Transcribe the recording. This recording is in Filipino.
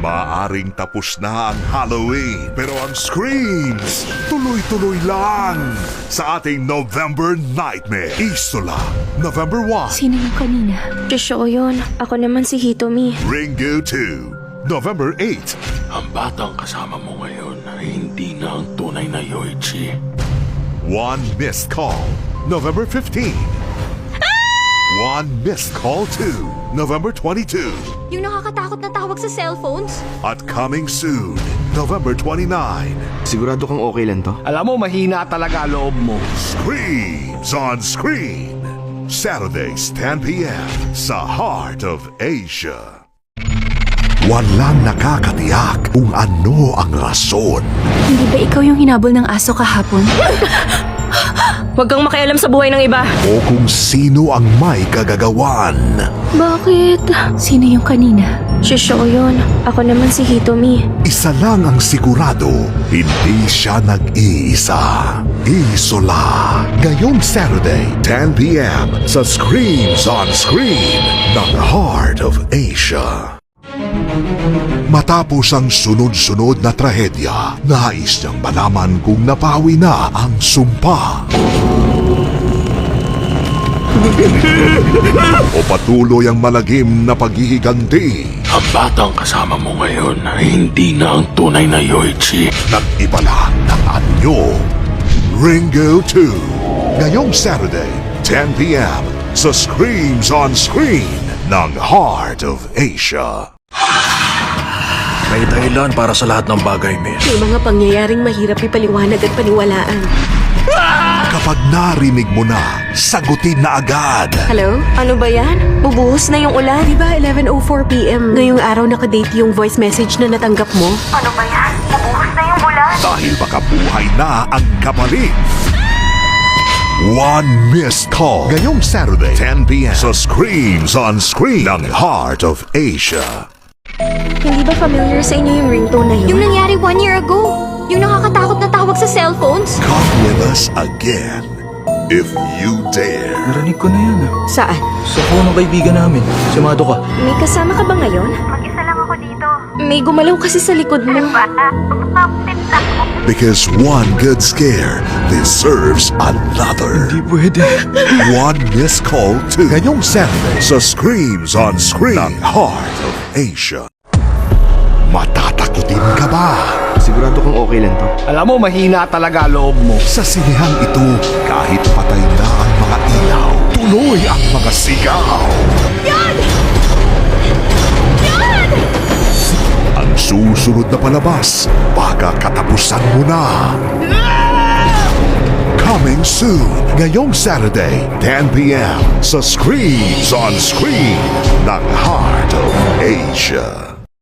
Maaring tapos na ang Halloween, pero ang screams tuloy-tuloy lang sa ating November Nightmare. Isola, November 1. Sino yung kanina? Show yun. Ako naman si Hitomi. Ringu 2, November 8. Ang batang kasama mo ngayon ay hindi na ang tunay na Yoichi. One Missed Call, November 15. One Missed Call 2, November 22. Yung nakakatakot na tawag sa cellphones? At coming soon, November 29. Sigurado kang okay lang to? Alam mo, mahina talaga loob mo. Screams on Screen, Saturdays 10 p.m. sa Heart of Asia. Walang nakakatiyak kung ano ang rason. Hindi ba ikaw yung hinabol ng aso kahapon? Huwag kang makialam sa buhay ng iba. O kung sino ang may kagagawan. Bakit? Sino yung kanina? Show yun. Ako naman si Hitomi. Isa lang ang sigurado, hindi siya nag-iisa. Isola. Ngayong Saturday, 10 p.m. sa Screams on Screen ng Heart of Asia. Matapos ang sunod-sunod na trahedya, nais niyang malaman kung napawi na ang sumpa. O patuloy ang malagim na paghihiganti. Ang batang kasama mo ngayon ay hindi na ang tunay na Yoichi. Nag-iba lang ng anyo. Ringo 2. Ngayong Saturday, 10 p.m. sa Screams on Screen ng Heart of Asia. May dahilan para sa lahat ng bagay, miss. May mga pangyayaring mahirap ipaliwanag at paniwalaan. Kapag narinig mo na, sagutin na agad. Hello? Ano ba yan? Bubuhos na yung ulan. Di ba 11:04 p.m. ngayong araw nakadate yung voice message na natanggap mo? Dahil baka buhay na ang kapalit. One Missed Call. Ngayong Saturday, 10 p.m. sa Screams on Screen ng Heart of Asia. Hindi ba familiar sa inyo yung ringtone na Yung yun? nangyari 1 year ago? Yung nakakatakot na tawag sa cellphones? Come with us again, if you dare. Narinig ko na yan ah. Saan? Sa phone ng kaibigan namin. Sumado ka. May kasama ka ba ngayon? Mag-isa lang ako dito. May gumalaw kasi sa likod mo. Because one good scare deserves another. Di pwede. One Missed Call 2. Ngayong Saturday sa Screams on Screen ng Heart of Asia. Matatakutin ka ba? Sigurado kang okay lang to? Alam mo, mahina talaga loob mo. Sa sinihang ito, kahit patay na ang mga ilaw, tuloy ang mga sigaw. Ang susunod na palabas, baka katapusan mo na. Coming soon, ngayong Saturday, 10 p.m. sa Screams on Screen ng Heart of Asia.